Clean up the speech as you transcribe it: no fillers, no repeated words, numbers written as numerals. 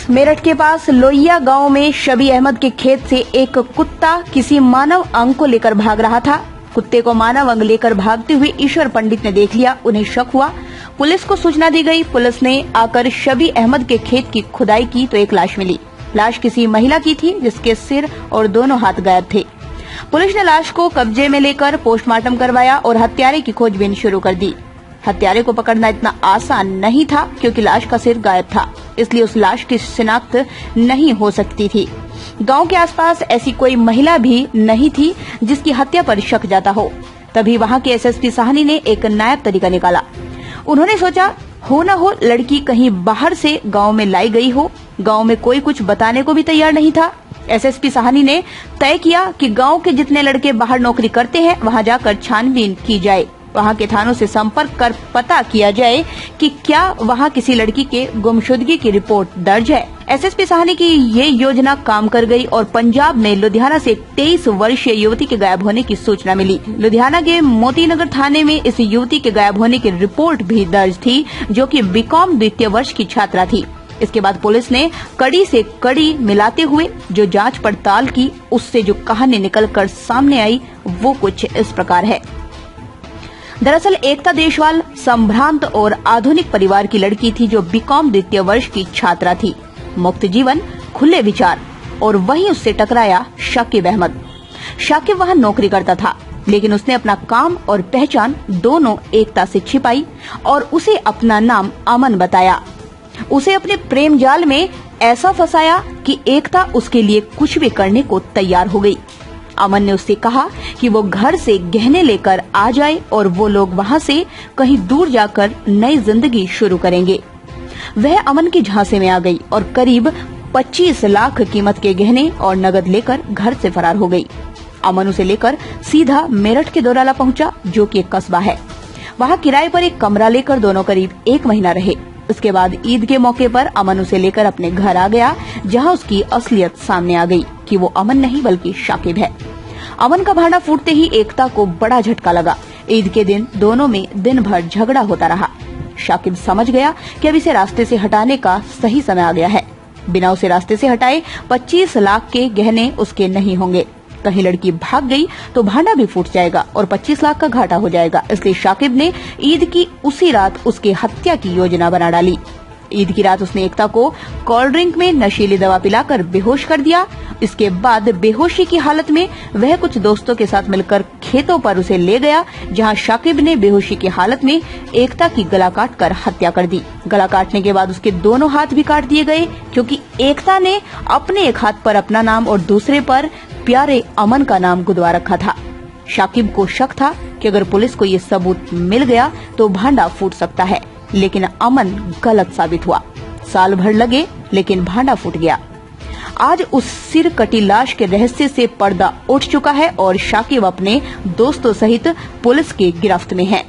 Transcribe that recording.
मेरठ के पास लोहिया गांव में शबी अहमद के खेत से एक कुत्ता किसी मानव अंग को लेकर भाग रहा था। कुत्ते को मानव अंग लेकर भागते हुए ईश्वर पंडित ने देख लिया। उन्हें शक हुआ, पुलिस को सूचना दी गई। पुलिस ने आकर शबी अहमद के खेत की खुदाई की तो एक लाश मिली। लाश किसी महिला की थी जिसके सिर और दोनों हाथ गायब थे। पुलिस ने लाश को कब्जे में लेकर पोस्टमार्टम करवाया और हत्यारे की खोजबीन शुरू कर दी। हत्यारे को पकड़ना इतना आसान नहीं था क्योंकि लाश का सिर गायब था, इसलिए उस लाश की शिनाख्त नहीं हो सकती थी। गांव के आसपास ऐसी कोई महिला भी नहीं थी जिसकी हत्या पर शक जाता हो। तभी वहां के एसएसपी साहनी ने एक नायाब तरीका निकाला। उन्होंने सोचा, हो न हो लड़की कहीं बाहर से गांव में लाई गई हो। गांव में कोई कुछ बताने को भी तैयार नहीं था। एसएसपी साहनी ने तय किया कि गांव के जितने लड़के बाहर नौकरी करते हैं वहां जाकर छानबीन की जाए। वहां के थानों से संपर्क कर पता किया जाए कि क्या वहां किसी लड़की के गुमशुदगी की रिपोर्ट दर्ज है। एसएसपी साहनी की ये योजना काम कर गई और पंजाब में लुधियाना से 23 वर्षीय युवती के गायब होने की सूचना मिली। लुधियाना के मोतीनगर थाने में इस युवती के गायब होने की रिपोर्ट भी दर्ज थी, जो कि बीकॉम द्वितीय वर्ष की छात्रा थी। इसके बाद पुलिस ने कड़ी से कड़ी मिलाते हुए जो जांच पड़ताल की, उससे जो कहानी निकलकर सामने आई वो कुछ इस प्रकार है। दरअसल एकता देशवाल संभ्रांत और आधुनिक परिवार की लड़की थी जो बीकॉम द्वितीय वर्ष की छात्रा थी। मुक्त जीवन, खुले विचार, और वहीं उससे टकराया शाकिब अहमद। शाकिब वहां नौकरी करता था, लेकिन उसने अपना काम और पहचान दोनों एकता से छिपाई और उसे अपना नाम अमन बताया। उसे अपने प्रेम जाल में ऐसा फंसाया कि एकता उसके लिए कुछ भी करने को तैयार हो गई। अमन ने उससे कहा कि वो घर से गहने लेकर आ जाए और वो लोग वहां से कहीं दूर जाकर नई जिंदगी शुरू करेंगे। वह अमन की झांसे में आ गई और करीब 25 लाख कीमत के गहने और नगद लेकर घर से फरार हो गई। अमन उसे लेकर सीधा मेरठ के दोराला पहुंचा, जो कि एक कस्बा है। वहां किराए पर एक कमरा लेकर दोनों करीब 1 महीना रहे। उसके बाद ईद के मौके पर अमन उसे लेकर अपने घर आ गया, जहां उसकी असलियत सामने आ गई कि वो अमन नहीं बल्कि शाकिब है। अमन का भांडा फूटते ही एकता को बड़ा झटका लगा। ईद के दिन दोनों में दिन भर झगड़ा होता रहा। शाकिब समझ गया कि अब इसे रास्ते से हटाने का सही समय आ गया है। बिना उसे रास्ते से हटाए 25 लाख के गहने उसके नहीं होंगे। कहीं लड़की भाग गई तो भांडा भी फूट जाएगा और 25 लाख का घाटा हो जाएगा। इसलिए शाकिब ने ईद की उसी रात उसकी हत्या की योजना बना डाली। ईद की रात उसने एकता को कोल्ड ड्रिंक में नशीली दवा पिलाकर बेहोश कर दिया। इसके बाद बेहोशी की हालत में वह कुछ दोस्तों के साथ मिलकर खेतों पर उसे ले गया, जहां शाकिब ने बेहोशी की हालत में एकता की गला काटकर हत्या कर दी। गला काटने के बाद उसके दोनों हाथ भी काट दिए गए, क्योंकि एकता ने अपने एक हाथ पर अपना नाम और दूसरे पर प्यारे अमन का नाम गुदवा रखा था। शाकिब को शक था कि अगर पुलिस को ये सबूत मिल गया तो भांडा फूट सकता है, लेकिन अमन गलत साबित हुआ। साल भर लगे लेकिन भांडा फूट गया। आज उस सिर कटी लाश के रहस्य से पर्दा उठ चुका है और शाकिब अपने दोस्तों सहित पुलिस की गिरफ्त में है।